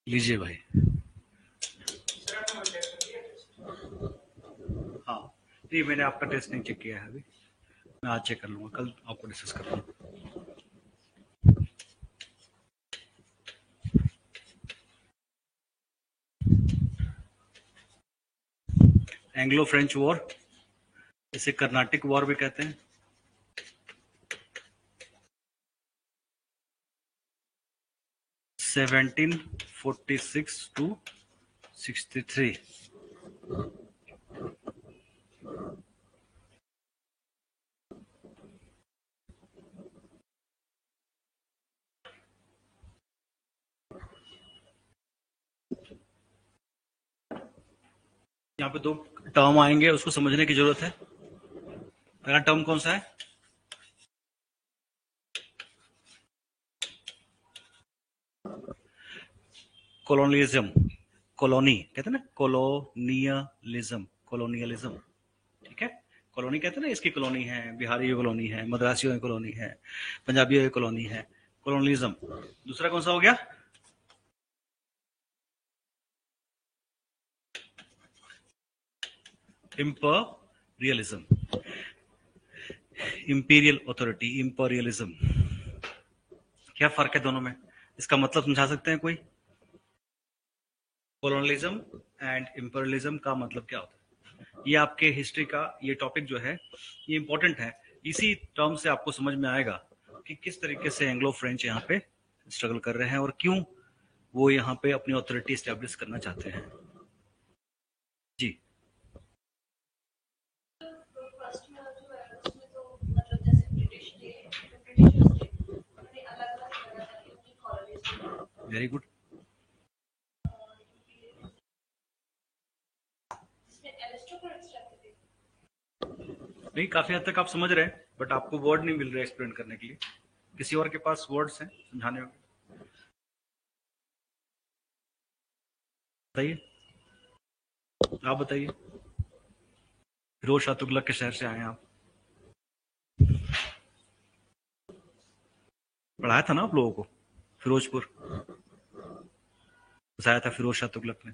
लीजिए भाई। हाँ, नहीं मैंने आपका टेस्ट नहीं चेक किया है अभी, मैं आज चेक कर लूंगा, कल आपको डिस्कस कर लूंगा। एंग्लो फ्रेंच वॉर, इसे कर्नाटिक वॉर भी कहते हैं। Seventeen 46 to 63। यहाँ पे दो टर्म आएंगे, उसको समझने की जरूरत है। पहला टर्म कौन सा है? कॉलोनियलिज्म। कॉलोनी कहते हैं ना, कॉलोनियलिज्म, कॉलोनियलिज्म, ठीक है। कॉलोनी कहते हैं ना, इसकी कॉलोनी है, बिहारी की कॉलोनी है, मद्रासियों की कॉलोनी है, पंजाबियों की कॉलोनी है, कॉलोनियलिज्म। दूसरा कौन सा हो गया? Imperialism, imperial authority, imperialism. क्या फर्क है दोनों में? इसका मतलब समझा सकते हैं कोई? कॉलोनियलिज्म एंड इंपीरियलिज्म का मतलब क्या होता है? ये आपके हिस्ट्री का ये टॉपिक जो है ये इंपॉर्टेंट है। इसी टर्म से आपको समझ में आएगा कि किस तरीके से एंग्लो फ्रेंच यहाँ पे स्ट्रगल कर रहे हैं और क्यों वो यहाँ पे अपनी अथॉरिटी स्टैब्लिश करना चाहते हैं। जी, वेरी गुड। नहीं, काफी हद तक आप समझ रहे हैं, बट आपको वर्ड नहीं मिल रहे एक्सप्लेन करने के लिए। किसी और के पास वर्ड्स हैं समझाने में? बताइए, आप बताइए। फिरोज शाह तुगलक के शहर से आए हैं आप, पढ़ाया था ना आप लोगों को? फिरोजपुर बसाया था फिरोज शाह तुगलक ने,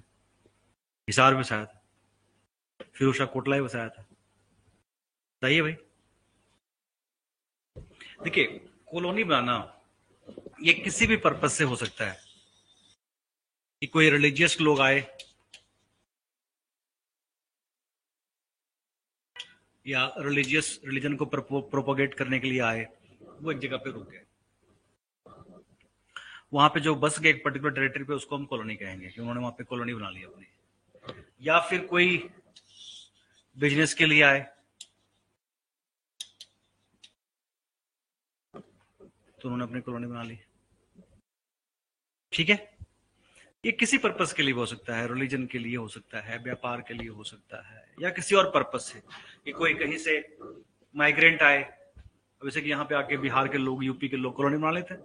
हिसार बसाया था, फिरोज शाह कोटला ही बसाया था। बताइए भाई। देखिए, कॉलोनी बनाना ये किसी भी पर्पज से हो सकता है कि कोई रिलीजियस लोग आए या रिलीजन को प्रोपोगेट करने के लिए आए, वो एक जगह पे रुक गए, वहां पे जो बस गए एक पर्टिकुलर टेरिटरी पे, उसको हम कॉलोनी कहेंगे कि उन्होंने वहां पे कॉलोनी बना ली अपनी। या फिर कोई बिजनेस के लिए आए तो उन्होंने अपनी कॉलोनी बना ली, ठीक है। ये किसी पर्पस के लिए हो सकता है, रिलीजन के लिए हो सकता है, व्यापार के लिए हो सकता है, या किसी और पर्पस से कि कोई कहीं से माइग्रेंट आए। वैसे कि यहाँ पे आके बिहार के लोग, यूपी के लोग कॉलोनी बना लेते हैं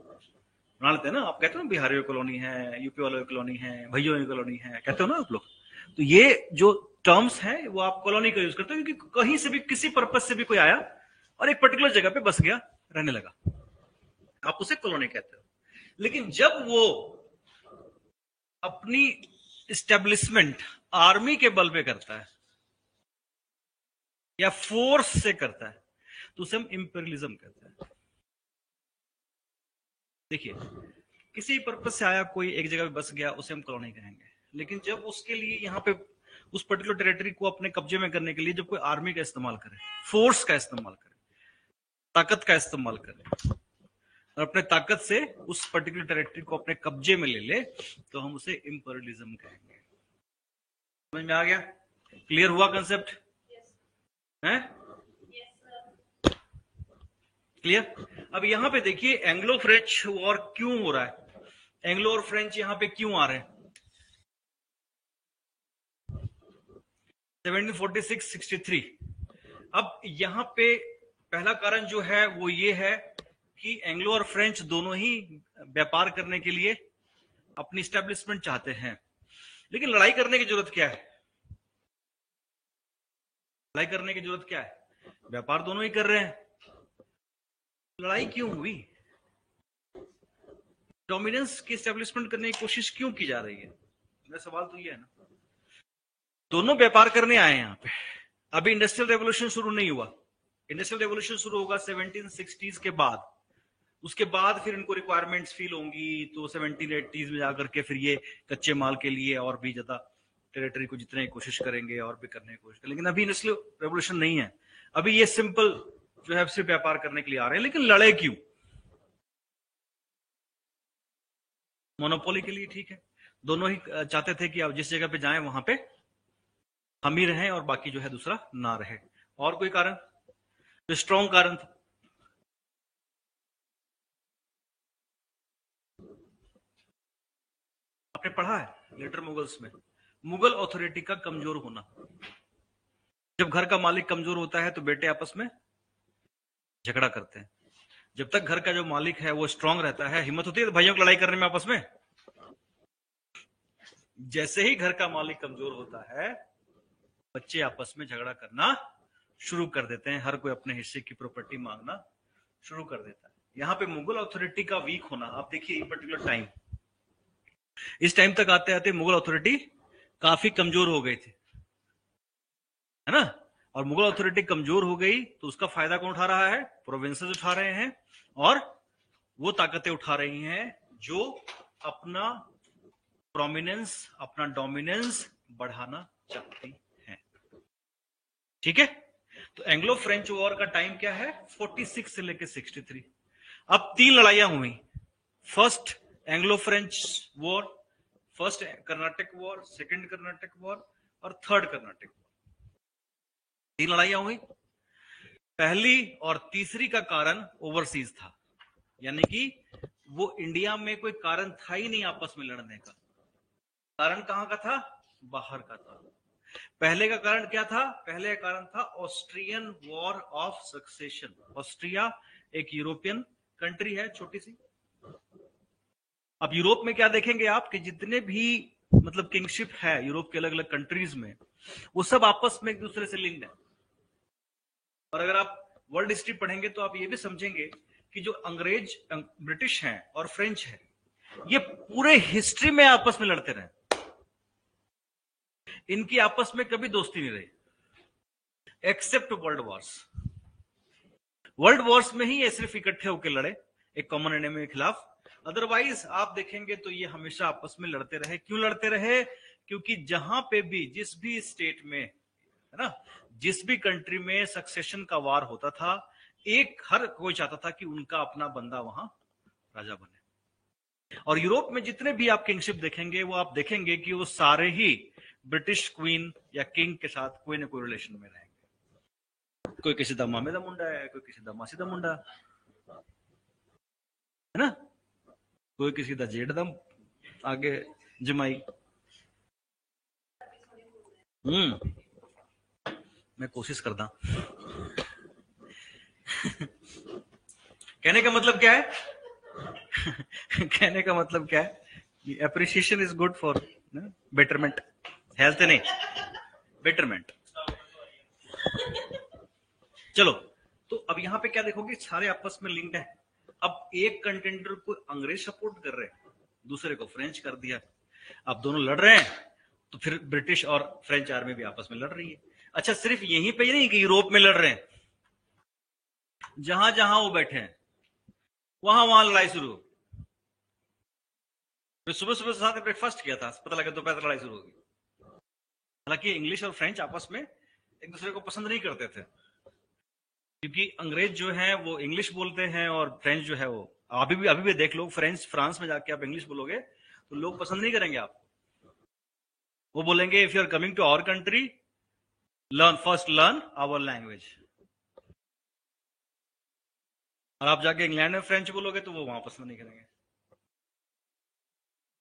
ना। आप कहते हो ना बिहारियों की कॉलोनी है, यूपी वालों की कॉलोनी है, भैयों की कॉलोनी है, कहते हो ना आप लोग। तो ये जो टर्म्स है वो आप कॉलोनी का यूज करते हो, क्योंकि कहीं से भी किसी पर्पज से भी कोई आया और एक पर्टिकुलर जगह पे बस गया, रहने लगा, आप उसे कॉलोनी कहते हो। लेकिन जब वो अपनी स्टेब्लिशमेंट आर्मी के बल पे करता है या फोर्स से करता है, तो उसे हम इंपीरियलिज्म कहते हैं। देखिए, किसी पर्पज से आया कोई, एक जगह पे बस गया, उसे हम कॉलोनी कहेंगे। लेकिन जब उसके लिए यहाँ पे उस पर्टिकुलर टेरिटरी को अपने कब्जे में करने के लिए जब कोई आर्मी का इस्तेमाल करे, फोर्स का इस्तेमाल करे, ताकत का इस्तेमाल करे और अपने ताकत से उस पर्टिकुलर टेरिटरी को अपने कब्जे में ले ले, तो हम उसे इंपीरियलिज्म कहेंगे। समझ में आ गया? क्लियर हुआ कंसेप्ट? है क्लियर? अब यहां पे देखिए, एंग्लो फ्रेंच वॉर क्यों हो रहा है, एंग्लो और फ्रेंच यहां पे क्यों आ रहे हैं 1746-63। अब यहां पे पहला कारण जो है वो ये है कि एंग्लो और फ्रेंच दोनों ही व्यापार करने के लिए अपनी स्टैब्लिशमेंट चाहते हैं। लेकिन लड़ाई करने की जरूरत क्या है? लड़ाई करने की जरूरत क्या है? व्यापार दोनों ही कर रहे हैं, लड़ाई क्यों हुई? डोमिनेंस की एस्टेब्लिशमेंट करने की कोशिश क्यों की जा रही है? मेरा सवाल तो ये है ना, दोनों व्यापार करने आए हैं यहाँ पे। अभी इंडस्ट्रियल रेवोल्यूशन शुरू नहीं हुआ, इंडस्ट्रियल रेवोल्यूशन शुरू होगा 1760s के बाद। उसके बाद फिर इनको रिक्वायरमेंट्स फील होंगी, तो 1780s में जाकर के फिर ये कच्चे माल के लिए और भी ज्यादा टेरिटरी को जितने की कोशिश करेंगे और भी करने की कोशिश करेंगे। लेकिन अभी इंडस्ट्रियल रेवोल्यूशन नहीं है, अभी ये सिंपल जो है सिर्फ व्यापार करने के लिए आ रहे हैं। लेकिन लड़े क्यों? मोनोपोली के लिए, ठीक है। दोनों ही चाहते थे कि आप जिस जगह पे जाएं वहां पे हम ही रहें और बाकी जो है दूसरा ना रहे। और कोई कारण? तो स्ट्रॉन्ग कारण था। आपने पढ़ा है लेटर मुगल्स में, मुगल अथॉरिटी का कमजोर होना। जब घर का मालिक कमजोर होता है तो बेटे आपस में झगड़ा करते हैं। जब तक घर का जो मालिक है वो स्ट्रांग रहता है, हिम्मत होती है तो भाइयों की लड़ाई करने में आपस में। जैसे ही घर का मालिक कमजोर होता है, बच्चे आपस में झगड़ा करना शुरू कर देते हैं, हर कोई अपने हिस्से की प्रॉपर्टी मांगना शुरू कर देता है। यहाँ पे मुगल अथॉरिटी का वीक होना, आप देखिए पर्टिकुलर टाइम, इस टाइम तक आते आते मुगल अथॉरिटी काफी कमजोर हो गई थी, है ना। और मुगल अथॉरिटी कमजोर हो गई तो उसका फायदा कौन उठा रहा है? प्रोविंसेस उठा रहे हैं, और वो ताकतें उठा रही हैं जो अपना प्रोमिनेंस, अपना डोमिनेंस बढ़ाना चाहती हैं। ठीक है। तो एंग्लो फ्रेंच वॉर का टाइम क्या है? 46 से लेकर 63। अब 3 लड़ाइयां हुई। First Anglo French war, first Karnataka war, second Karnataka war और थर्ड कर्नाटक वॉर। 3 लड़ाइयां हुई। पहली और तीसरी का कारण ओवरसीज था, यानी कि वो इंडिया में कोई कारण था ही नहीं आपस में लड़ने का। कारण कहां का था? बाहर का था। पहले का कारण क्या था? पहले का कारण था Austrian war of succession. Austria एक यूरोपियन कंट्री है, छोटी सी। अब यूरोप में क्या देखेंगे आप कि जितने भी मतलब किंगशिप है यूरोप के अलग अलग कंट्रीज में, वो सब आपस में एक दूसरे से लिंक्ड है। और अगर आप वर्ल्ड हिस्ट्री पढ़ेंगे तो आप ये भी समझेंगे कि जो अंग्रेज, ब्रिटिश हैं और फ्रेंच हैं, ये पूरे हिस्ट्री में आपस में लड़ते रहे। इनकी आपस में कभी दोस्ती नहीं रही, except world wars. World wars में ही ये सिर्फ इकट्ठे होकर लड़े एक कॉमन एनिमी के खिलाफ। अदरवाइज आप देखेंगे तो ये हमेशा आपस में लड़ते रहे। क्यों लड़ते रहे? क्योंकि जहां पे भी, जिस भी स्टेट में, है ना, जिस भी कंट्री में सक्सेशन का वार होता था, एक हर कोई चाहता था कि उनका अपना बंदा वहां राजा बने। और यूरोप में जितने भी आप किंगशिप देखेंगे, वो आप देखेंगे कि वो सारे ही ब्रिटिश क्वीन या किंग के साथ कोई ना कोई रिलेशन में रहेंगे। कोई किसी दा मामे दा मुंडा है, कोई किसी दा मासी दा मुंडा, है ना, कोई किसी दा जेठ दा आगे जमाई। मैं कोशिश करता। कहने का मतलब क्या है? कहने का मतलब क्या है? Appreciation is good for betterment, health नहीं, बेटरमेंट। चलो, तो अब यहां पे क्या देखोगे, सारे आपस में लिंक्ड है। अब एक कंटेंडर को अंग्रेज सपोर्ट कर रहे हैं, दूसरे को फ्रेंच कर दिया। अब दोनों लड़ रहे हैं, तो फिर ब्रिटिश और फ्रेंच आर्मी भी आपस में लड़ रही है। अच्छा, सिर्फ यहीं पे ही नहीं कि यूरोप में लड़ रहे हैं, जहां जहां वो बैठे हैं वहां वहां लड़ाई शुरू। फिर सुबह सुबह साथ ब्रेकफास्ट किया था, पता लगा दोपहर लड़ाई शुरू होगी। हालांकि इंग्लिश और फ्रेंच आपस में एक दूसरे को पसंद नहीं करते थे, क्योंकि अंग्रेज जो है वो इंग्लिश बोलते हैं और फ्रेंच जो है वो, अभी भी देख लो, फ्रेंच फ्रांस में जाके आप इंग्लिश बोलोगे तो लोग पसंद नहीं करेंगे आप। वो बोलेंगे if you are coming to our country, learn our language. और आप जाके इंग्लैंड में फ्रेंच बोलोगे तो वो वहां पसंद नहीं करेंगे।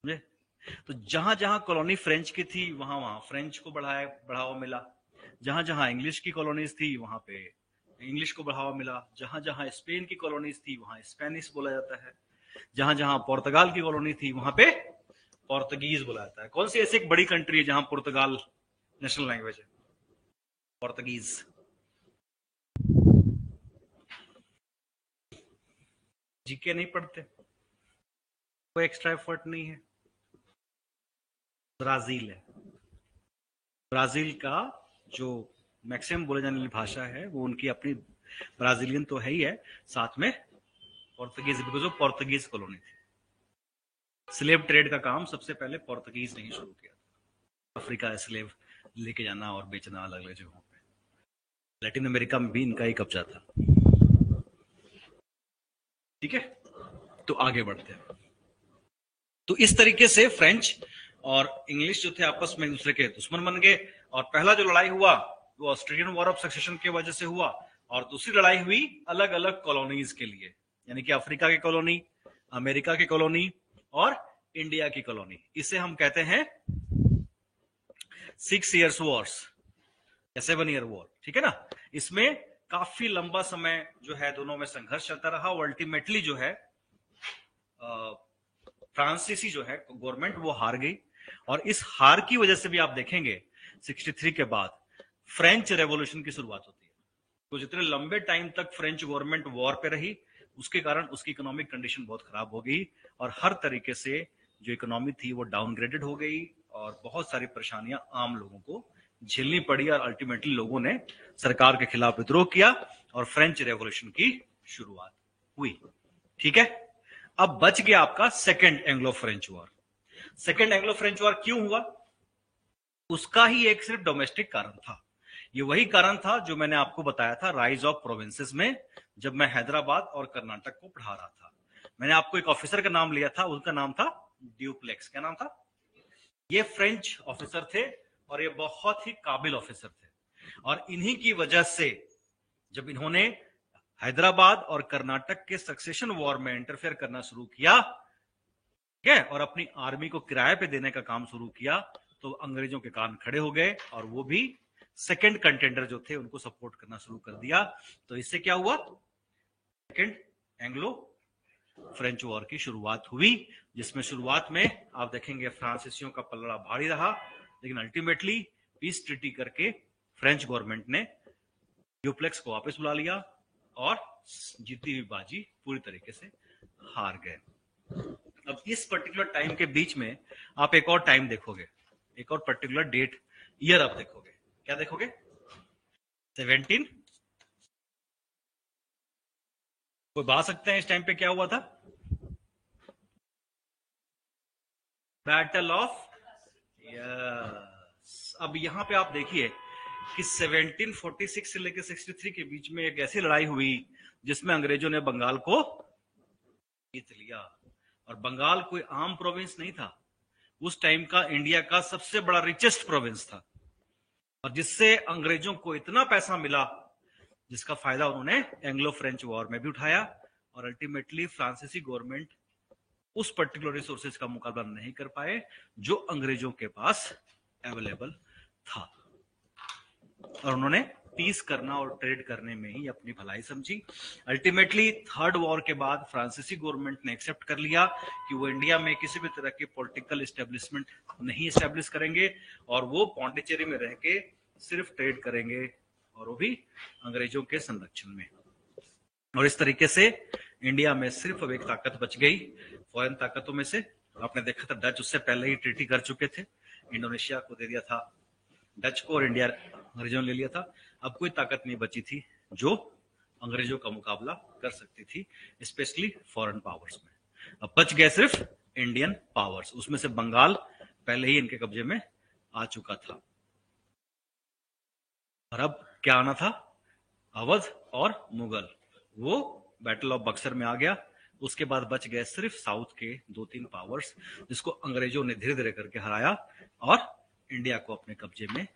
समझे? तो जहां जहां कॉलोनी फ्रेंच की थी वहां वहां फ्रेंच को बढ़ावा मिला। जहां जहां इंग्लिश की कॉलोनीज थी वहां पे इंग्लिश को बढ़ावा मिला। जहां जहां स्पेन की कॉलोनीज थी वहां स्पेनिश बोला जाता है। जहां जहां पुर्तगाल की कॉलोनी थी वहां पे पोर्तुगीज बोला जाता है। कौन सी ऐसी एक बड़ी कंट्री है जहां पुर्तगाल नेशनल लैंग्वेज है? पोर्तुगीज। जीके नहीं पढ़ते? कोई एक्स्ट्रा एफर्ट नहीं है। ब्राजील है। ब्राजील का जो मैक्सिमम बोले जाने वाली भाषा है वो उनकी अपनी ब्राजीलियन तो है ही है, साथ में पोर्तुगीज, बिकॉज वो पोर्तुगीज कॉलोनी थी। स्लेव ट्रेड का काम सबसे पहले पोर्तुगीज ने ही शुरू किया था, अफ्रीका स्लेव लेके जाना और बेचना अलग अलग जगहों पे। लैटिन अमेरिका में भी इनका ही कब्जा था। ठीक है, तो आगे बढ़ते हैं। तो इस तरीके से फ्रेंच और इंग्लिश जो थे आपस में एक दूसरे के दुश्मन बन गए। और पहला जो लड़ाई हुआ वो ऑस्ट्रेलियन वॉर ऑफ सक्सेशन की वजह से हुआ, और दूसरी लड़ाई हुई अलग अलग कॉलोनीज के लिए, यानी कि अफ्रीका की कॉलोनी, अमेरिका की कॉलोनी और इंडिया की कॉलोनी। इसे हम कहते हैं 6 years वॉर्स या 7 year वॉर। ठीक है ना। इसमें काफी लंबा समय जो है दोनों में संघर्ष चलता रहा, और अल्टीमेटली जो है फ्रांसीसी जो है गवर्नमेंट वो हार गई। और इस हार की वजह से भी आप देखेंगे 63 के बाद फ्रेंच रेवोल्यूशन की शुरुआत होती है। तो जितने लंबे टाइम तक फ्रेंच गवर्नमेंट वॉर पे रही, उसके कारण उसकी इकोनॉमिक कंडीशन बहुत खराब हो गई, और हर तरीके से जो इकोनॉमी थी वो डाउनग्रेडेड हो गई, और बहुत सारी परेशानियां आम लोगों को झेलनी पड़ी, और अल्टीमेटली लोगों ने सरकार के खिलाफ विद्रोह किया और फ्रेंच रेवोल्यूशन की शुरुआत हुई। ठीक है। अब बच गया आपका second Anglo French war. Second Anglo French war क्यों हुआ? उसका ही एक सिर्फ डोमेस्टिक कारण था। ये वही कारण था जो मैंने आपको बताया था राइज ऑफ प्रोविंसेस में, जब मैं हैदराबाद और कर्नाटक को पढ़ा रहा था। मैंने आपको एक ऑफिसर का नाम लिया था, उनका नाम था ड्यूप्लेक्स। क्या नाम था? ये फ्रेंच ऑफिसर थे और ये बहुत ही काबिल ऑफिसर थे, और इन्हीं की वजह से जब इन्होंने हैदराबाद और कर्नाटक के सक्सेशन वॉर में इंटरफेयर करना शुरू किया, ठीक है, और अपनी आर्मी को किराए पे देने का काम शुरू किया, तो अंग्रेजों के कान खड़े हो गए, और वो भी सेकंड कंटेंडर जो थे उनको सपोर्ट करना शुरू कर दिया। तो इससे क्या हुआ? सेकंड एंग्लो फ्रेंच वॉर की शुरुआत हुई, जिसमें शुरुआत में आप देखेंगे फ्रांसीसियों का पलड़ा भारी रहा, लेकिन अल्टीमेटली पीस ट्रीटी करके फ्रेंच गवर्नमेंट ने ड्यूप्लेक्स को वापस बुला लिया, और जीती हुई बाजी पूरी तरीके से हार गए। अब इस पर्टिकुलर टाइम के बीच में आप एक और टाइम देखोगे, एक और पर्टिकुलर डेट, ईयर आप देखोगे। क्या देखोगे? 17। कोई बता सकते हैं इस टाइम पे क्या हुआ था? Battle of, yes. अब यहां पे आप देखिए कि 1746 से लेकर 63 के बीच में एक ऐसी लड़ाई हुई जिसमें अंग्रेजों ने बंगाल को जीत लिया। और बंगाल कोई आम प्रोविंस नहीं था, उस टाइम का इंडिया का सबसे बड़ा रिचेस्ट प्रोविंस था, और जिससे अंग्रेजों को इतना पैसा मिला जिसका फायदा उन्होंने एंग्लो फ्रेंच वॉर में भी उठाया, और अल्टीमेटली फ्रांसीसी गवर्नमेंट उस पर्टिकुलर रिसोर्सेज का मुकाबला नहीं कर पाए जो अंग्रेजों के पास अवेलेबल था, और उन्होंने पीस करना और ट्रेड करने में ही अपनी भलाई समझी। अल्टीमेटली थर्ड वॉर के बाद फ्रांसीसी गवर्नमेंट ने एक्सेप्ट कर लिया कि वो इंडिया में किसी भी तरह की पॉलिटिकल एस्टेब्लिशमेंट नहीं एस्टेब्लिश करेंगे, और वो पौंडीचेरी में रह के सिर्फ ट्रेड करेंगे, और वो भी अंग्रेजों के संरक्षण में। और इस तरीके से इंडिया में सिर्फ अब एक ताकत बच गई फॉरेन ताकतों में से। आपने देखा था डच उससे पहले ही ट्रीटी कर चुके थे, इंडोनेशिया को दे दिया था डच को, और इंडिया अंग्रेजों ने ले लिया था। अब कोई ताकत नहीं बची थी जो अंग्रेजों का मुकाबला कर सकती थी, स्पेशली फॉरेन पावर्स में। अब बच गए सिर्फ इंडियन पावर्स, उसमें से बंगाल पहले ही इनके कब्जे में आ चुका था, और अब क्या आना था? अवध और मुगल। वो बैटल ऑफ बक्सर में आ गया। उसके बाद बच गए सिर्फ साउथ के 2-3 पावर्स, जिसको अंग्रेजों ने धीरे धीरे करके हराया और इंडिया को अपने कब्जे में।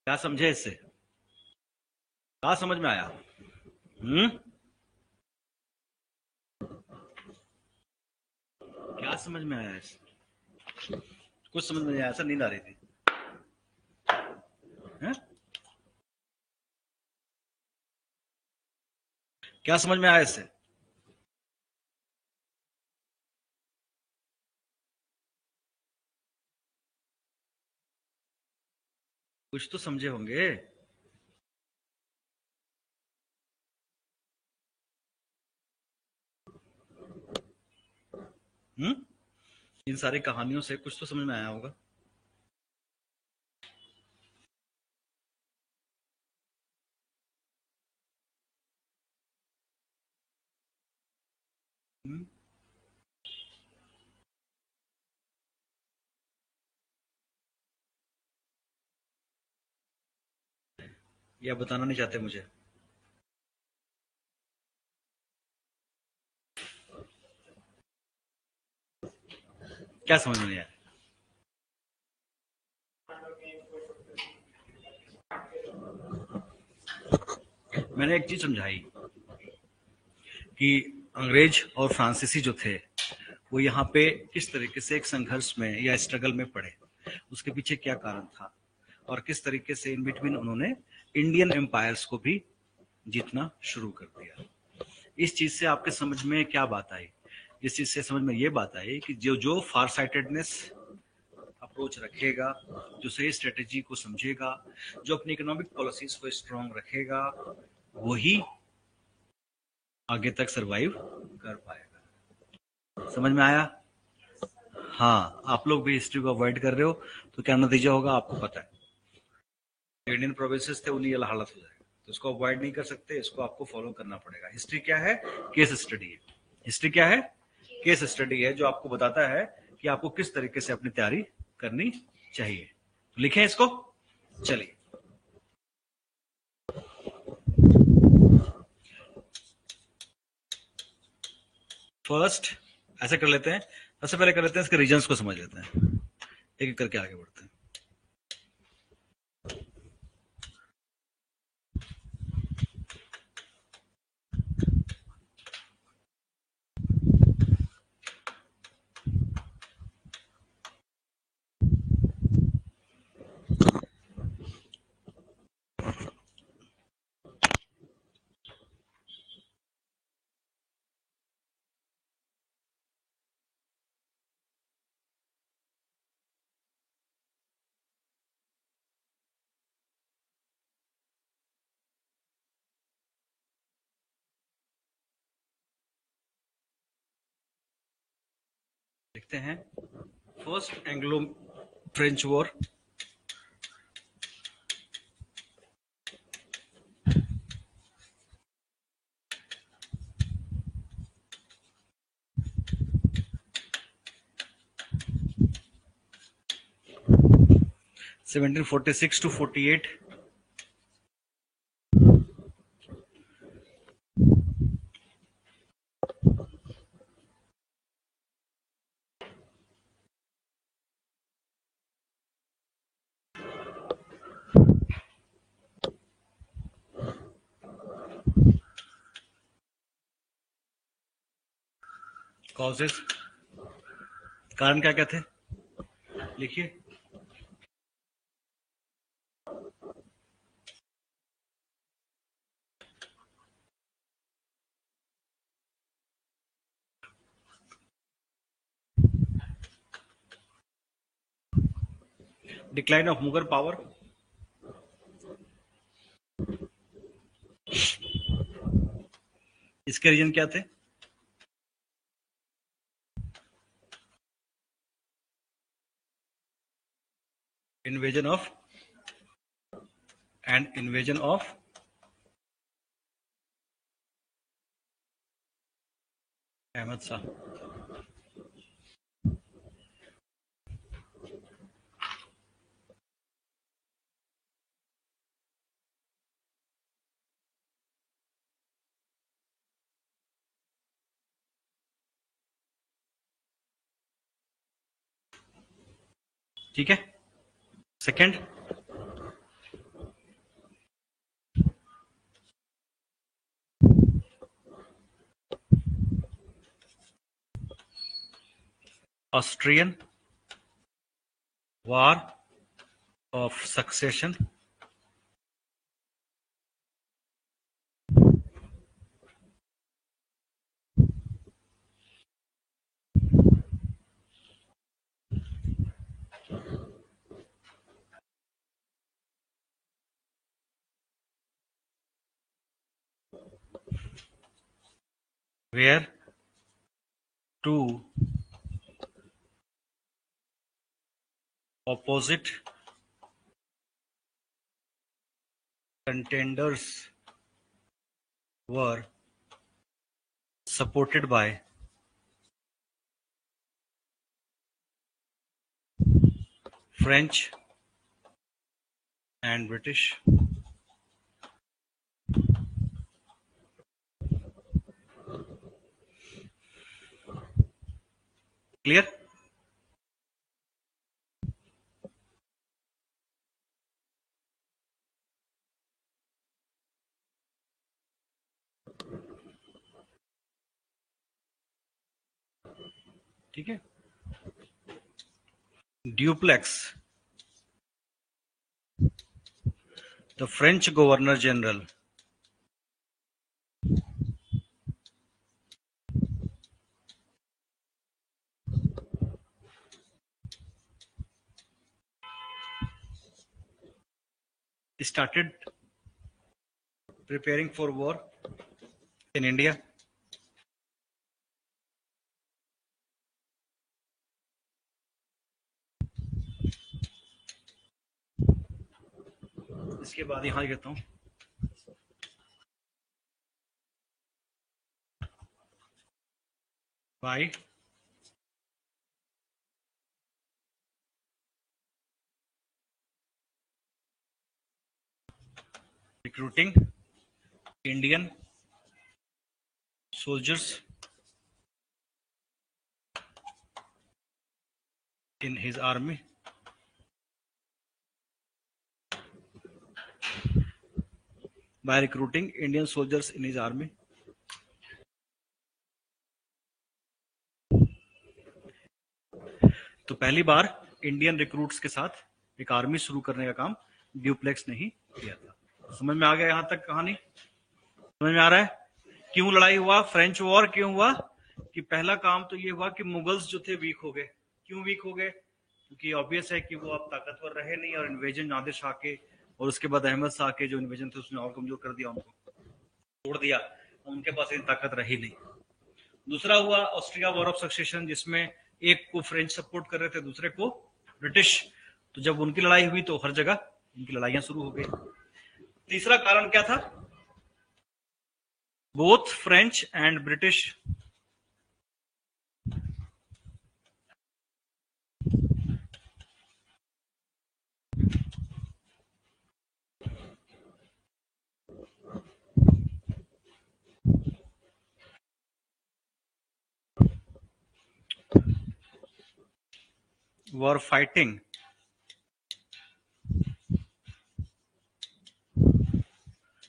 क्या समझे इससे? क्या समझ में आया? क्या समझ में आया इससे? कुछ समझ में नहीं आया, ऐसा नींद आ रही थी है? क्या समझ में आया इससे? कुछ तो समझे होंगे। इन सारी कहानियों से कुछ तो समझ में आया होगा। या बताना नहीं चाहते मुझे? क्या समझ में नहीं आया? मैंने एक चीज समझाई कि अंग्रेज और फ्रांसीसी जो थे वो यहाँ पे किस तरीके से एक संघर्ष में या स्ट्रगल में पड़े, उसके पीछे क्या कारण था, और किस तरीके से इन बिटवीन उन्होंने इंडियन एम्पायर्स को भी जीतना शुरू कर दिया। इस चीज से आपके समझ में क्या बात आई? इस चीज से समझ में ये बात आई कि जो जो फार साइटेडनेस अप्रोच रखेगा, जो सही स्ट्रेटेजी को समझेगा, जो अपनी इकोनॉमिक पॉलिसीज को स्ट्रांग रखेगा, वही आगे तक सरवाइव कर पाएगा। समझ में आया? हाँ, आप लोग भी हिस्ट्री को अवॉइड कर रहे हो तो क्या नतीजा होगा आपको पता है। इंडियन प्रोविंसेस थे, उन्हीं वाला हालत हो जाएगा। तो इसको अवॉइड नहीं कर सकते, इसको आपको फॉलो करना पड़ेगा। हिस्ट्री क्या है? केस स्टडी है। हिस्ट्री क्या है? केस स्टडी है, जो आपको बताता है कि आपको किस तरीके से अपनी तैयारी करनी चाहिए। तो लिखें इसको। चलिए, फर्स्ट ऐसे कर लेते हैं। सबसे पहले कर लेते हैं इसके रीजन्स को समझ लेते हैं, एक एक करके आगे बढ़ते हैं। देखते हैं first Anglo French war. Seventeen 46 to 48। Causes, कारण क्या क्या थे, लिखिए। डिक्लाइन ऑफ मुगल पावर, इसके रीजन क्या थे? Invasion of invasion of Ahmad Shah. ठीक है। Second, Austrian war of succession. Where two opposite contenders were supported by French and British. Clear? ठीक है. Dupleix, the French Governor General, started preparing for war in India. इसके बाद यहां कहता हूं by recruiting Indian soldiers in his army. By recruiting Indian soldiers in his army. तो पहली बार Indian recruits के साथ एक आर्मी शुरू करने का काम ड्यूप्लेक्स ने ही किया था. समझ में आ गया यहां तक कहानी? समझ में आ रहा है क्यों लड़ाई हुआ? फ्रेंच वॉर क्यों हुआ? कि पहला काम तो ये हुआ कि मुगल्स जो थे वीक हो गए. क्यों वीक हो गए? क्योंकि ऑब्वियस है कि वो अब ताकतवर रहे नहीं और इन्वेजन नादिर शाह के और उसके बाद अहमद शाह के जो इन्वेजन थे उसने और कमजोर कर दिया, उनको तोड़ दिया. उनके पास इतनी ताकत रही नहीं. दूसरा हुआ ऑस्ट्रिया वॉर ऑफ सक्सेशन, जिसमें एक को फ्रेंच सपोर्ट कर रहे थे, दूसरे को ब्रिटिश. तो जब उनकी लड़ाई हुई तो हर जगह उनकी लड़ाइयां शुरू हो गई. तीसरा कारण क्या था? Both French and British were fighting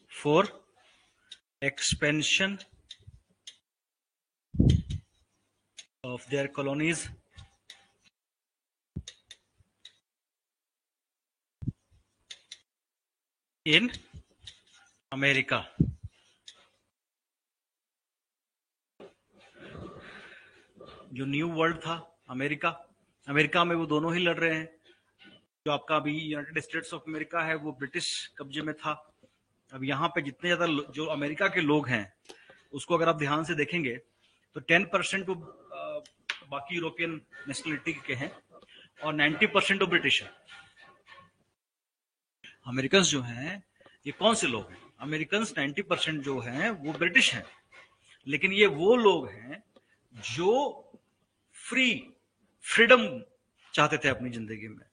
for expansion of their colonies in America. जो न्यू वर्ल्ड था अमेरिका में वो दोनों ही लड़ रहे हैं. जो आपका अभी यूनाइटेड स्टेट्स ऑफ अमेरिका है वो ब्रिटिश कब्जे में था. अब यहाँ पे जितने ज्यादा जो अमेरिका के लोग हैं उसको अगर आप ध्यान से देखेंगे तो 10% वो बाकी यूरोपियन नेशनलिटी के हैं और 90% वो ब्रिटिश है. अमेरिकन जो हैं ये कौन से लोग हैं? अमेरिकन 90% जो हैं वो ब्रिटिश हैं, लेकिन ये वो लोग हैं जो फ्रीडम चाहते थे अपनी जिंदगी में.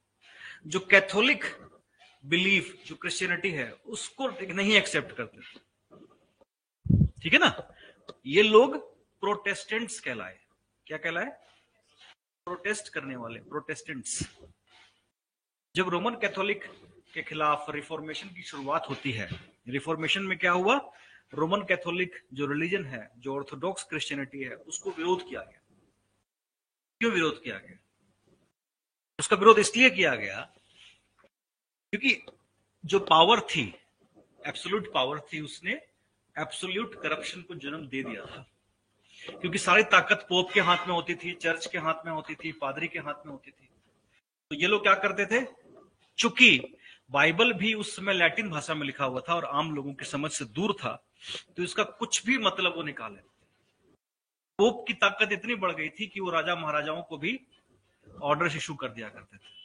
जो कैथोलिक बिलीफ जो क्रिश्चियनिटी है उसको नहीं एक्सेप्ट करते थे. ठीक है ना? ये लोग प्रोटेस्टेंट्स कहलाए. क्या कहलाए? प्रोटेस्ट करने वाले, प्रोटेस्टेंट्स. जब रोमन कैथोलिक के खिलाफ रिफॉर्मेशन की शुरुआत होती है, रिफॉर्मेशन में क्या हुआ? रोमन कैथोलिक जो रिलीजन है, जो ऑर्थोडॉक्स क्रिश्चियनिटी है, उसको विरोध किया गया. क्यों विरोध किया गया? उसका विरोध इसलिए किया गया क्योंकि जो पावर थी, एब्सोल्यूट पावर थी, उसने एब्सोल्यूट करप्शन को जन्म दे दिया था. क्योंकि सारी ताकत पोप के हाथ में होती थी, चर्च के हाथ में होती थी, पादरी के हाथ में होती थी. तो ये लोग क्या करते थे? चूंकि बाइबल भी उस समय लैटिन भाषा में लिखा हुआ था और आम लोगों की समझ से दूर था, तो इसका कुछ भी मतलब वो निकाले. पोप की ताकत इतनी बढ़ गई थी कि वो राजा महाराजाओं को भी ऑर्डर इशू कर दिया करते थे.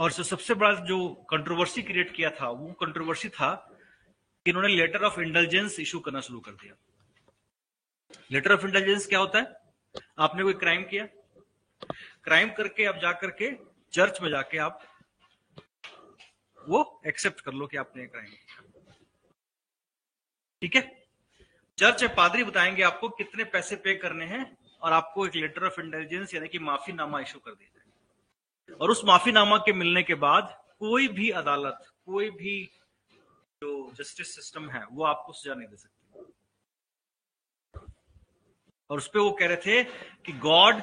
और सबसे बड़ा जो कंट्रोवर्सी क्रिएट किया था वो कंट्रोवर्सी था कि इन्होंने लेटर ऑफ इंटेलिजेंस इशू करना शुरू कर दिया। लेटर ऑफ इंटेलिजेंस क्या होता है? आपने कोई क्राइम किया, क्राइम करके आप जाकर के चर्च में जाके आप वो एक्सेप्ट कर लो कि आपने क्राइम किया, ठीक है। चर्च में पादरी बताएंगे आपको कितने पैसे पे करने हैं और आपको एक लेटर ऑफ इंटेलिजेंस यानी कि माफीनामा इशू कर दिया जाएगा। और उस माफीनामा के मिलने के बाद कोई भी अदालत, कोई भी जो जस्टिस सिस्टम है वो आपको सजा नहीं दे सकती। और उस पे वो कह रहे थे कि God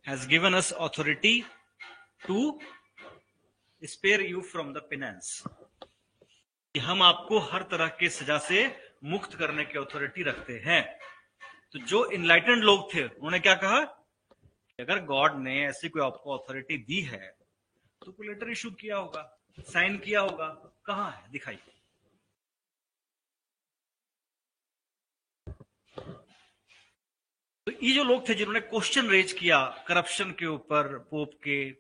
has given us authority to spare you from the penance, कि हम आपको हर तरह के सजा से मुक्त करने की अथॉरिटी रखते हैं। तो जो इनलाइटेंड लोग थे उन्होंने क्या कहा कि अगर गॉड ने ऐसी कोई आपको अथॉरिटी दी है तो कोई लेटर इशू किया होगा, साइन किया होगा, कहां है दिखाइए। तो ये जो लोग थे जिन्होंने क्वेश्चन रेज किया करप्शन के ऊपर, पोप के,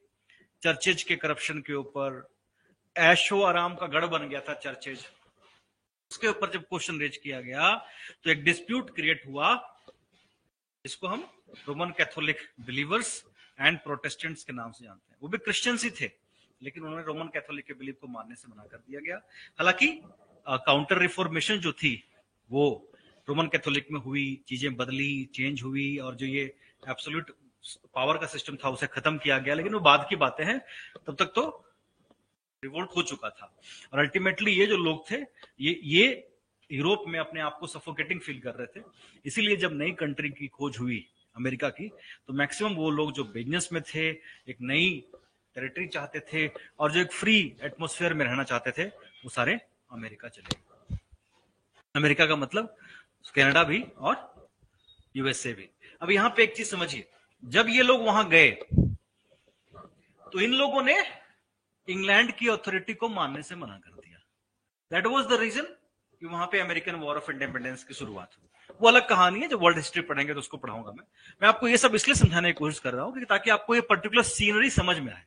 चर्चेज के करप्शन के ऊपर, ऐशो आराम का गढ़ बन गया था चर्चेज, उसके ऊपर जब क्वेश्चन रेज किया गया तो एक डिस्प्यूट क्रिएट हुआ, इसको हम Roman Catholic believers and Protestants के नाम से जानते हैं। वो भी क्रिश्चियंस ही थे, लेकिन उन्होंने रोमन कैथोलिक के बिलीव को मानने से मना कर दिया गया। हालांकि काउंटर रिफॉर्मेशन जो थी वो रोमन कैथोलिक में हुई, चीजें बदली, चेंज हुई, और जो ये एब्सोल्यूट पावर का सिस्टम था उसे खत्म किया गया, लेकिन वो बाद की बातें हैं। तब तक तो रिवोल्ट हो चुका था। और अल्टीमेटली ये जो लोग थे ये यूरोप में अपने आप को सफोकेटिंग फील कर रहे थे। इसीलिए जब नई कंट्री की खोज हुई अमेरिका की, तो मैक्सिमम वो लोग जो बिजनेस में थे, एक नई टेरिटरी चाहते थे और जो एक फ्री एटमॉस्फेयर में रहना चाहते थे, वो सारे अमेरिका चले गए। अमेरिका का मतलब कनाडा भी और यूएसए भी। अब यहां पे एक चीज समझिए, जब ये लोग वहां गए तो इन लोगों ने इंग्लैंड की अथॉरिटी को मानने से मना कर दिया। दैट वाज द रीजन कि वहां पे अमेरिकन वॉर ऑफ इंडिपेंडेंस की शुरुआत हुई। वो अलग कहानी है, जो वर्ल्ड हिस्ट्री पढ़ेंगे तो उसको पढ़ाऊंगा मैं आपको ये सब इसलिए समझाने की कोशिश कर रहा हूं कि ताकि आपको ये पर्टिकुलर सीनरी समझ में आए।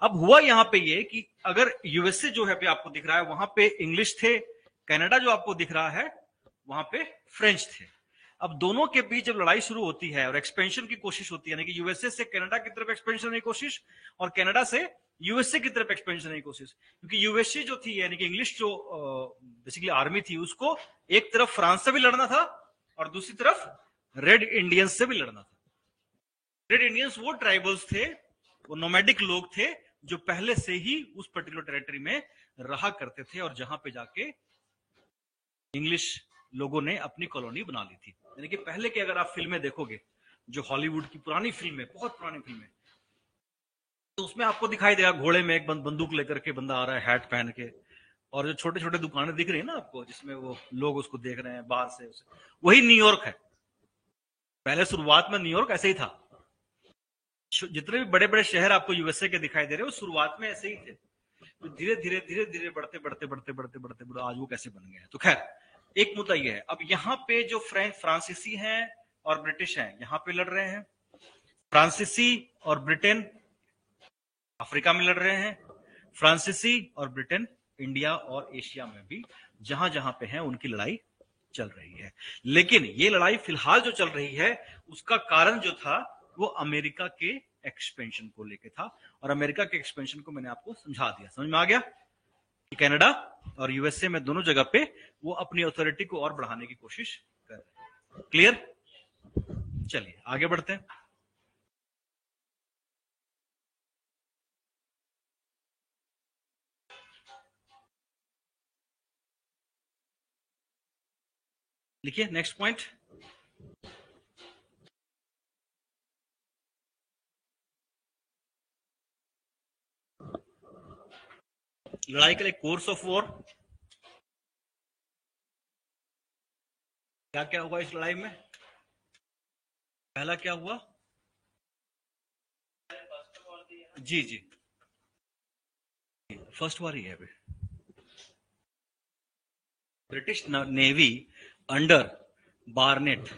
अब हुआ यहां पे ये कि अगर यूएसए जो है पे आपको दिख रहा है वहां पे इंग्लिश थे, कनाडा जो आपको दिख रहा है वहां पे फ्रेंच थे। अब दोनों के बीच जब लड़ाई शुरू होती है और एक्सपेंशन की कोशिश होती है, यानी कि यूएसए से कनाडा की तरफ एक्सपेंशन की कोशिश और कनाडा से यूएसए की तरफ एक्सपेंशन की कोशिश, क्योंकि यूएसए जो थी यानी कि इंग्लिश जो बेसिकली आर्मी थी, उसको एक तरफ फ्रांस से भी लड़ना था और दूसरी तरफ रेड इंडियंस से भी लड़ना था। रेड इंडियंस वो ट्राइबल्स थे, वो नोमैडिक लोग थे जो पहले से ही उस पर्टिकुलर टेरिटरी में रहा करते थे और जहां पे जाके इंग्लिश लोगों ने अपनी कॉलोनी बना ली थी। यानी कि पहले के अगर आप फिल्में देखोगे, जो हॉलीवुड की पुरानी फिल्में, बहुत पुरानी फिल्में, तो उसमें आपको दिखाई देगा घोड़े में एक बंदूक लेकर के बंदा आ रहा है हैट पहन के, और जो छोटे छोटे दुकानें दिख रही है ना आपको जिसमें वो लोग उसको देख रहे हैं बाहर से, वही न्यूयॉर्क है। पहले शुरुआत में न्यूयॉर्क ऐसे ही था। जितने भी बड़े बड़े शहर आपको यूएसए के दिखाई दे रहे हो शुरुआत में ऐसे ही थे, तो धीरे धीरे धीरे धीरे बढ़ते बढ़ते बढ़ते बढ़ते बढ़ते बढ़ते आज वो कैसे बन गए। तो खैर एक मुद्दा ये है, अब यहाँ पे जो फ्रांसीसी हैं और ब्रिटिश हैं यहाँ पे लड़ रहे हैं। फ्रांसीसी और ब्रिटेन अफ्रीका में लड़ रहे हैं, फ्रांसीसी और ब्रिटेन इंडिया और एशिया में भी जहां जहां पे हैं उनकी लड़ाई चल रही है। लेकिन ये लड़ाई फिलहाल जो चल रही है उसका कारण जो था वो अमेरिका के एक्सपेंशन को लेके था, और अमेरिका के एक्सपेंशन को मैंने आपको समझा दिया। समझ में आ गया कि कनाडा और यूएसए में दोनों जगह पे वो अपनी अथॉरिटी को और बढ़ाने की कोशिश कर रहे हैं। क्लियर? चलिए आगे बढ़ते हैं। लिखिए नेक्स्ट पॉइंट। लड़ाई के लिए कोर्स ऑफ वॉर, क्या क्या हुआ इस लड़ाई में? पहला क्या हुआ? जी जी, फर्स्ट वॉर ही है अभी। ब्रिटिश नेवी अंडर बार्नेट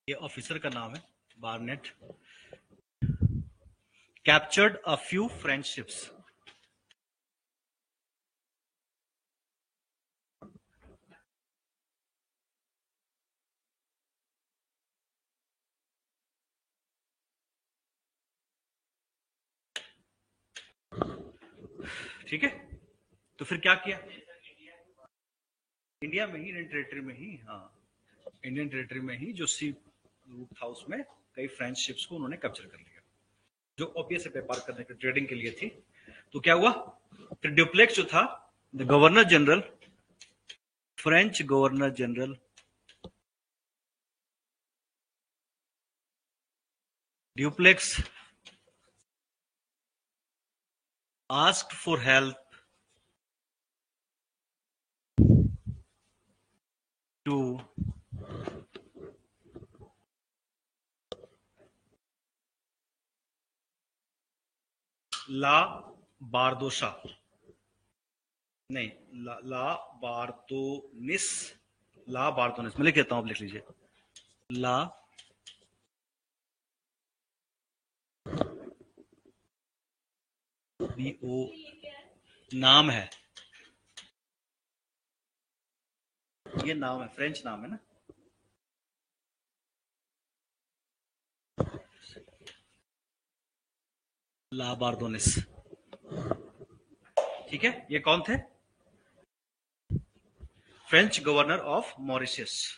ये ऑफिसर का नाम है, Barnett. Captured a few French ships. ठीक है, तो फिर क्या किया? इंडिया में ही, इंडियन टेरिटरी में ही, हाँ, इंडियन टेरिटरी में ही जो सी रूट था उसमें कई फ्रेंच शिप्स को उन्होंने कैप्चर कर लिया, जो ओपियम से व्यापार करने के, ट्रेडिंग के लिए थी। तो क्या हुआ, फिर ड्यूप्लेक्स जो था, the governor general, French governor general Dupleix asked for help to La Bardosa, नहीं, ला बारदोनिस, ला बारदोनिस, मैं लिख देता हूं, आप लिख लीजिए। ला BO नाम है, ये नाम है, फ्रेंच नाम है ना। ला बारदोनिस, ठीक है। ये कौन थे? French governor of Mauritius.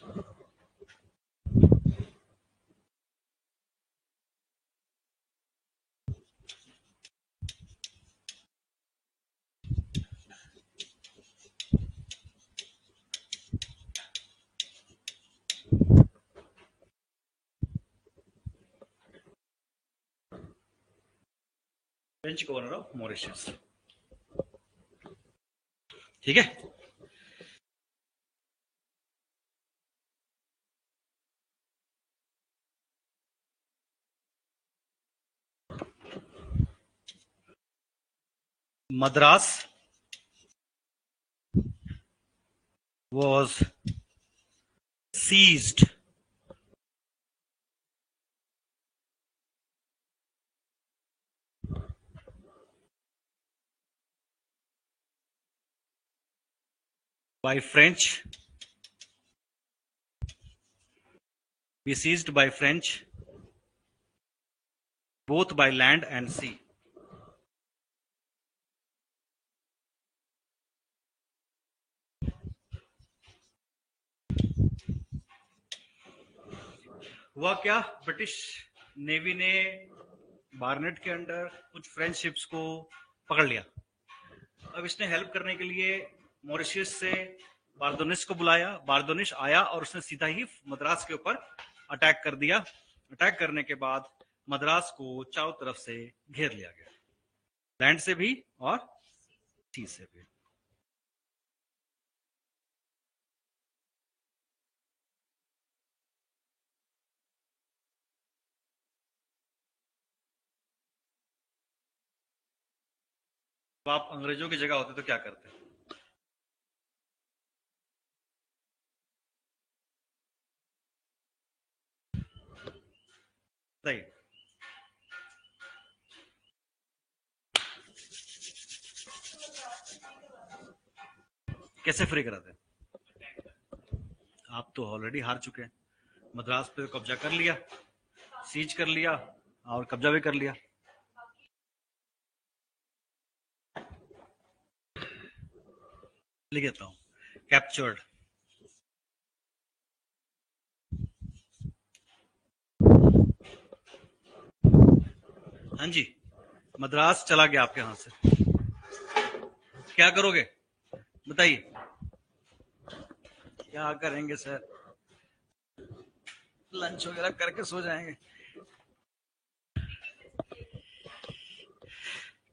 French governor of Mauritius, ठीक है। Madras was seized by French, besieged by French, both by land and sea. हुआ क्या, ब्रिटिश नेवी ने बार्नेट के अंडर कुछ फ्रेंच शिप्स को पकड़ लिया। अब इसने हेल्प करने के लिए मॉरिशस से बारदोनिस को बुलाया। बारदोनिस आया और उसने सीधा ही मद्रास के ऊपर अटैक कर दिया। अटैक करने के बाद मद्रास को चारों तरफ से घेर लिया गया, लैंड से भी और सी से भी। तो आप अंग्रेजों की जगह होते तो क्या करते? सही, कैसे फ्री कराते? आप तो ऑलरेडी हार चुके हैं। मद्रास पे कब्जा कर लिया, सीज कर लिया और कब्जा भी कर लिया। लिख देता हूं, कैप्चर्ड, हाँ जी, मद्रास चला गया आपके हाथ से। क्या करोगे बताइए? क्या करेंगे सर? लंच वगैरह करके सो जाएंगे।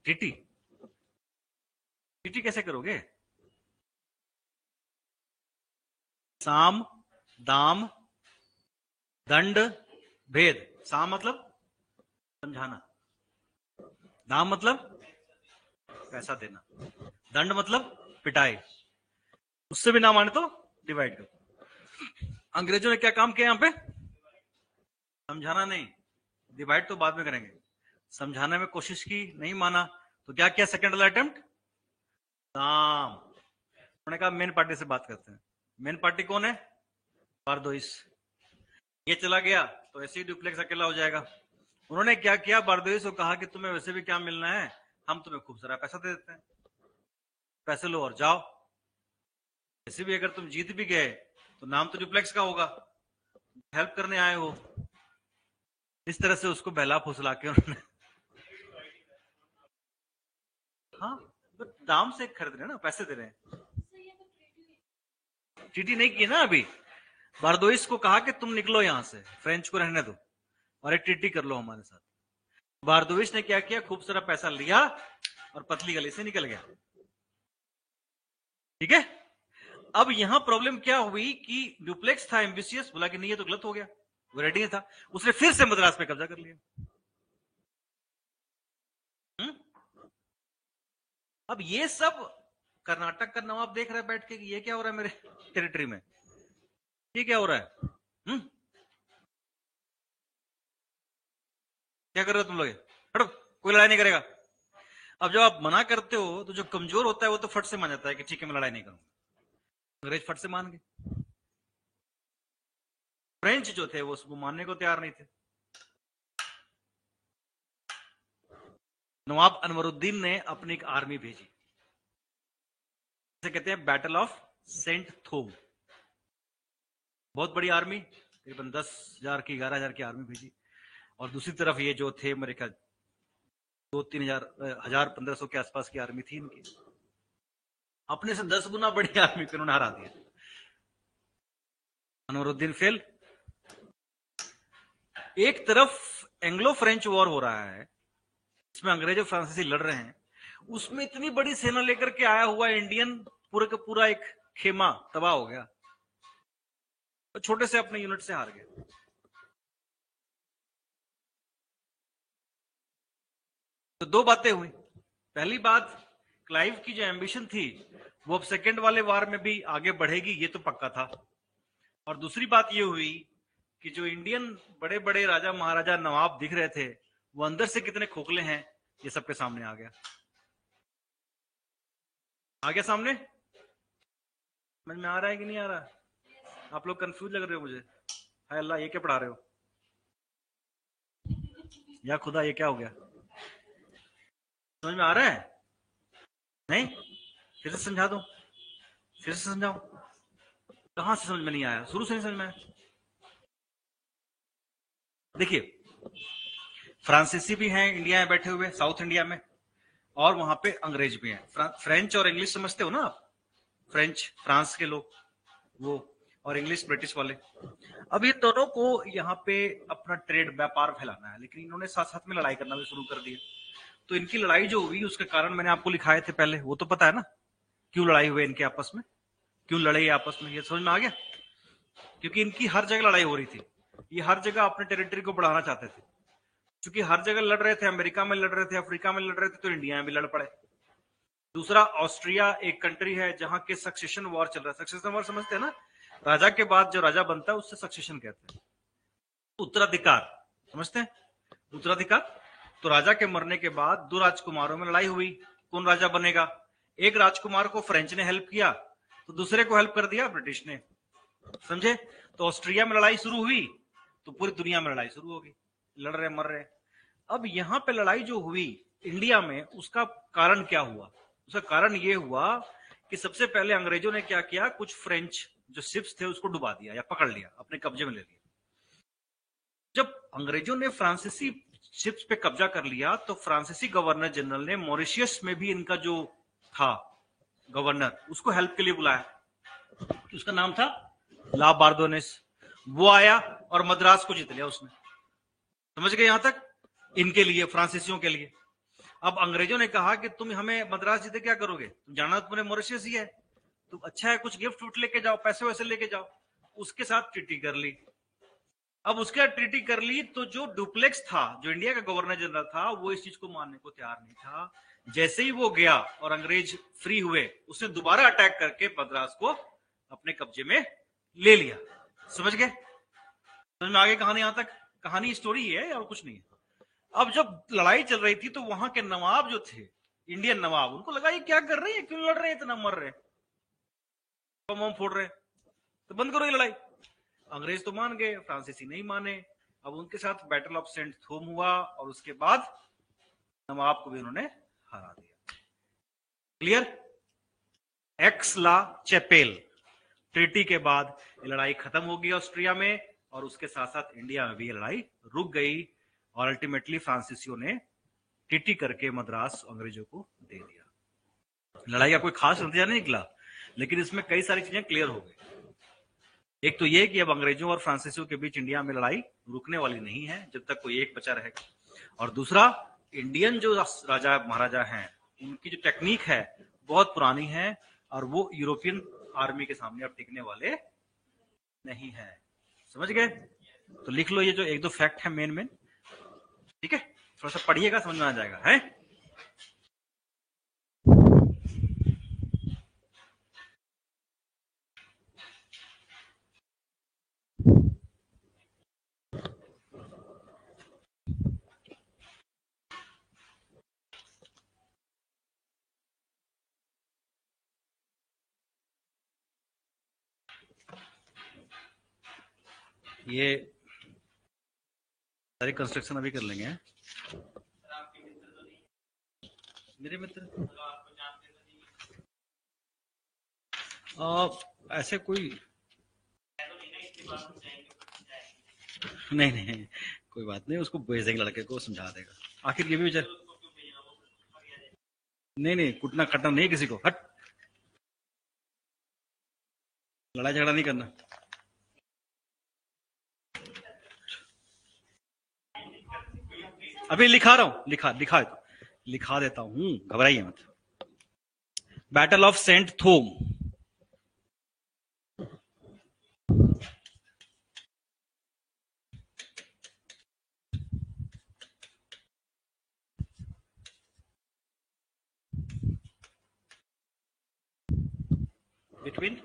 टीटी, टीटी कैसे करोगे? साम, दाम, दंड, भेद। साम मतलब समझाना, दाम मतलब पैसा देना, दंड मतलब पिटाई, उससे भी ना माने तो डिवाइड करो। अंग्रेजों ने क्या काम किया यहाँ पे? समझाना नहीं, डिवाइड तो बाद में करेंगे। समझाने में कोशिश की, नहीं माना, तो क्या किया सेकंड वाला अटेम्प्ट? दाम। उन्होंने कहा मेन पार्टी से बात करते हैं। मेन पार्टी कौन है? बारदोइस। ये चला गया तो ऐसे ही डुप्लेक्स अकेला हो जाएगा। उन्होंने क्या किया, बारदोइस को कहा कि तुम्हें वैसे भी क्या मिलना है, हम तुम्हें खूब सारा पैसा दे देते हैं, पैसे लो और जाओ। ऐसे भी अगर तुम जीत भी गए तो नाम तो डुप्लेक्स का होगा, हेल्प करने आए हो। इस तरह से उसको बहला फुसला के उन्होंने, हाँ दाम से खरीद रहे हैं ना, पैसे दे रहे हैं। ट्रीटी नहीं की ना अभी। बारदोइस को कहा कि तुम निकलो यहां से, फ्रेंच को रहने दो और एक ट्रीटी कर लो हमारे साथ। बारदोइस ने क्या किया, खूब सारा पैसा लिया और पतली गली से निकल गया। ठीक है। अब यहां प्रॉब्लम क्या हुई कि डुप्लेक्स था एम्बिशियस, बोला कि नहीं ये तो गलत हो गया, वो रेडी था, उसने फिर से मद्रास पे कब्जा कर लिया। अब ये सब कर्नाटक का नवाब देख रहा है बैठ के कि ये क्या हो रहा है मेरे टेरिटरी में, ये क्या हो रहा है? क्या कर रहे हो तुम लोग? हटो, कोई लड़ाई नहीं करेगा। अब जब आप मना करते हो तो जो कमजोर होता है वो तो फट से मान जाता है कि ठीक है मैं लड़ाई नहीं करूंगा। अंग्रेज फट से मान गए। फ्रेंच जो थे वो उसको मानने को तैयार नहीं थे। नवाब अनवरुद्दीन ने अपनी एक आर्मी भेजी, कहते हैं बैटल ऑफ सेंट थोम। बहुत बड़ी आर्मी, तकरीबन 10,000 की 11,000 की आर्मी भेजी। और दूसरी तरफ ये जो थे मेरे ख्याल 2-3 हजार 1500 के आसपास की आर्मी थी इनकी। अपने से 10 गुना बड़ी आर्मी को उन्होंने हरा दिया। अनवरुद्दीन फेल। एक तरफ एंग्लो फ्रेंच वॉर हो रहा है, इसमें अंग्रेज और फ्रांसीसी लड़ रहे हैं, उसमें इतनी बड़ी सेना लेकर के आया हुआ इंडियन पूरा का पूरा एक खेमा तबाह हो गया, तो छोटे से अपने यूनिट से हार गए। तो दो बातें हुई। पहली बात, क्लाइव की जो एम्बिशन थी वो अब सेकेंड वाले वार में भी आगे बढ़ेगी, ये तो पक्का था। और दूसरी बात ये हुई कि जो इंडियन बड़े बड़े राजा महाराजा नवाब दिख रहे थे वो अंदर से कितने खोखले हैं, ये सबके सामने आ गया। आ गया सामने। समझ में आ रहा है कि नहीं आ रहा? आप लोग कंफ्यूज लग रहे हो मुझे। हाय अल्लाह, ये क्या पढ़ा रहे हो? या खुदा, ये क्या हो गया? समझ में आ रहा है? नहीं? फिर से समझा दो, फिर से समझाओ। कहां से समझ में नहीं आया? शुरू से नहीं समझ में आया? देखिए, फ्रांसीसी भी हैं इंडिया में बैठे हुए, साउथ इंडिया में, और वहां पे अंग्रेज भी हैं। फ्रेंच और इंग्लिश समझते हो ना आप? फ्रेंच फ्रांस के लोग वो, और इंग्लिश ब्रिटिश वाले। अब ये दोनों को यहाँ पे अपना ट्रेड व्यापार फैलाना है, लेकिन इन्होंने साथ साथ में लड़ाई करना भी शुरू कर दी। तो इनकी लड़ाई जो हुई उसके कारण मैंने आपको लिखाए थे पहले, वो तो पता है ना क्यों लड़ाई हुई इनके आपस में, क्यों लड़े आपस में, ये समझ में आ गया? क्योंकि इनकी हर जगह लड़ाई हो रही थी, ये हर जगह अपने टेरिटरी को बढ़ाना चाहते थे। क्योंकि हर जगह लड़ रहे थे, अमेरिका में लड़ रहे थे, अफ्रीका में लड़ रहे थे, तो इंडिया में भी लड़ पड़े। दूसरा, ऑस्ट्रिया एक कंट्री है जहां के सक्सेशन वॉर चल रहा है। सक्सेशन वॉर समझते हैं ना? राजा के बाद जो राजा बनता है उससे सक्सेशन कहते हैं, उत्तराधिकार। समझते हैं उत्तराधिकार? तो राजा के मरने के बाद दो राजकुमारों में लड़ाई हुई, कौन राजा बनेगा। एक राजकुमार को फ्रेंच ने हेल्प किया, तो दूसरे को हेल्प कर दिया ब्रिटिश ने। समझे? तो ऑस्ट्रिया में लड़ाई शुरू हुई तो पूरी दुनिया में लड़ाई शुरू होगी, लड़ रहे मर रहे। अब यहां पे लड़ाई जो हुई इंडिया में, उसका कारण क्या हुआ? उसका कारण ये हुआ कि सबसे पहले अंग्रेजों ने क्या किया, कुछ फ्रेंच जो शिप्स थे उसको डुबा दिया या पकड़ लिया, अपने कब्जे में ले लिया। जब अंग्रेजों ने फ्रांसीसी शिप्स पे कब्जा कर लिया तो फ्रांसीसी गवर्नर जनरल ने मॉरिशियस में भी इनका जो था गवर्नर, उसको हेल्प के लिए बुलाया। उसका नाम था ला बारदोनेस। वो आया और मद्रास को जीत लिया उसने। समझ गए यहां तक? इनके लिए, फ्रांसीसियों के लिए। अब अंग्रेजों ने कहा कि तुम हमें मद्रास जीते क्या करोगे, तुम जाना तुम्हें मॉरिशियस ही है, तुम अच्छा है कुछ गिफ्ट विफ्ट लेके जाओ, पैसे वैसे लेके जाओ। उसके साथ ट्रीटी कर ली। अब उसके साथ ट्रीटी कर ली तो जो डुप्लेक्स था, जो इंडिया का गवर्नर जनरल था, वो इस चीज को मानने को तैयार नहीं था। जैसे ही वो गया और अंग्रेज फ्री हुए, उसने दोबारा अटैक करके मद्रास को अपने कब्जे में ले लिया। समझ गए? समझ में आ गई कहानी यहां तक? कहानी स्टोरी है और कुछ नहीं है। अब जब लड़ाई चल रही थी तो वहां के नवाब जो थे, इंडियन नवाब, उनको लगा ये क्या कर रहे हैं, क्यों लड़ रहे हैं, इतना मर रहे, बम फोड़ रहे, तो बंद करो ये लड़ाई। अंग्रेज तो मान गए, फ्रांसीसी नहीं माने। अब उनके साथ बैटल ऑफ सेंट थोम हुआ और उसके बाद नवाब को भी उन्होंने हरा दिया। क्लियर? एक्स ला चैपेल ट्रीटी के बाद लड़ाई खत्म हो गई ऑस्ट्रिया में, और उसके साथ साथ इंडिया में भी ये लड़ाई रुक गई, और अल्टीमेटली फ्रांसीसियों ने ट्रीटी करके मद्रास अंग्रेजों को दे दिया। लड़ाई का कोई खास नतीजा नहीं निकला, लेकिन इसमें कई सारी चीजें क्लियर हो गई। एक तो ये कि अब अंग्रेजों और फ्रांसीसियों के बीच इंडिया में लड़ाई रुकने वाली नहीं है जब तक कोई एक बचा रहेगा, और दूसरा, इंडियन जो राजा महाराजा हैं उनकी जो टेक्निक है बहुत पुरानी है, और वो यूरोपियन आर्मी के सामने अब टिकने वाले नहीं है। समझ गए? तो लिख लो ये जो एक दो फैक्ट है मेन मेन, ठीक है? थोड़ा सा पढ़िएगा, समझ में आ जाएगा है। ये सारी कंस्ट्रक्शन अभी कर लेंगे। मेरे मित्र ऐसे कोई नहीं, नहीं कोई बात नहीं, उसको भेज देंगे, लड़के को समझा देगा। आखिर ये भी विचार, नहीं नहीं कुटना कटना नहीं किसी को, हट, लड़ाई झगड़ा नहीं करना। अभी लिखा रहा हूं, लिखा देता हूं, घबराइए मत। Battle of Saint Thome, between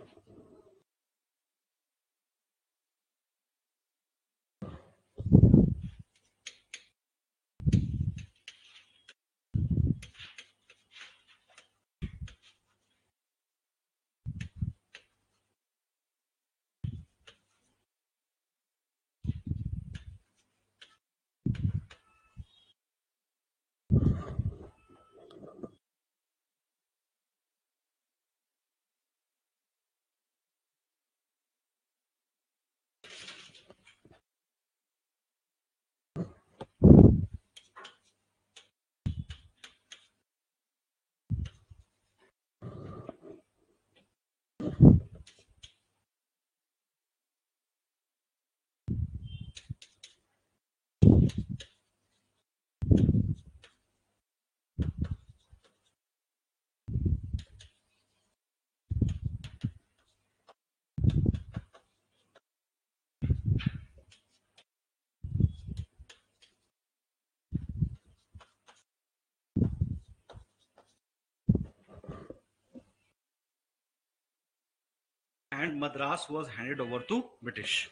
and Madras was handed over to British.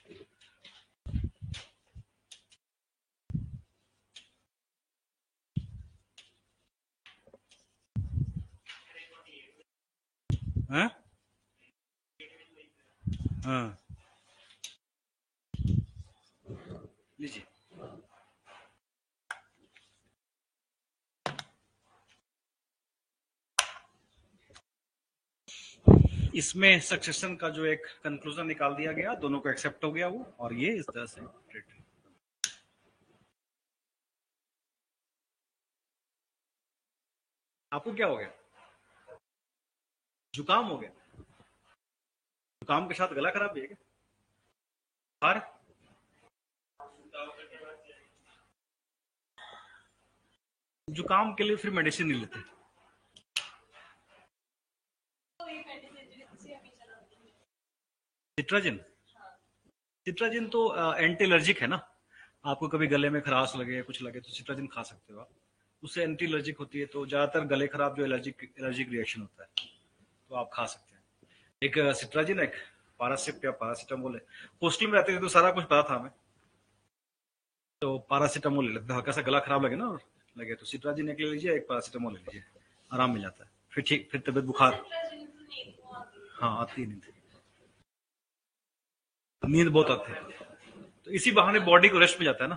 हाँ? हाँ, लीजिए। इसमें सक्सेशन का जो एक कंक्लूजन निकाल दिया गया, दोनों को एक्सेप्ट हो गया वो, और ये इस तरह से ट्रीटी। आपको क्या हो गया? जुकाम हो गया? जुकाम के साथ गला खराब भी है क्या? और जुकाम के लिए फिर मेडिसिन नहीं लेते? सिट्राजिन, सिट्राजिन तो एंटी एलर्जिक है ना। आपको कभी गले में खराश लगे, कुछ लगे, तो सिट्राजिन खा सकते हो आप, उससे एंटी एलर्जिक होती है। तो ज्यादातर गले खराब जो एलर्जिक रिएक्शन होता है तो आप खा सकते हैं। एक सिट्राजिन, एक पारासिप या पारासिटामोल है। हॉस्टल में रहते थे तो सारा कुछ पता था हमें। तो पैरासीटामोल ले लेते हैं, हल्का सा गला खराब लगे ना और लगे तो सिट्राजिन ले लीजिए, एक पैरासीटामोल ले लीजिए, आराम मिल जाता है, फिर ठीक, फिर तबीयत बुखार। हाँ आती है नींद, नींद बहुत आती है, तो इसी बहाने बॉडी को रेस्ट मिल जाता है ना,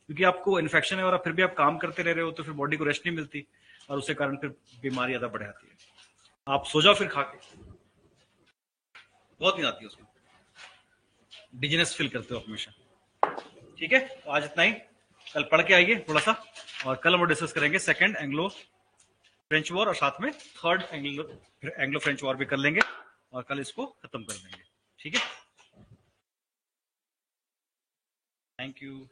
क्योंकि आपको इन्फेक्शन है और फिर भी आप काम करते रह रहे हो तो फिर बॉडी को रेस्ट नहीं मिलती और उसके कारण फिर बीमारी ज्यादा बढ़ जाती है। आप सो जाओ फिर खा के, बहुत नींद आती है उसमें, डिजीनेस फील करते हो हमेशा। ठीक है, तो आज इतना ही, कल पढ़ के आइए थोड़ा सा, और कल हम डिस्कस करेंगे सेकंड एंग्लो फ्रेंच वॉर और साथ में थर्ड एंग्लो फ्रेंच वॉर भी कर लेंगे और कल इसको खत्म कर देंगे। ठीक है, थैंक यू।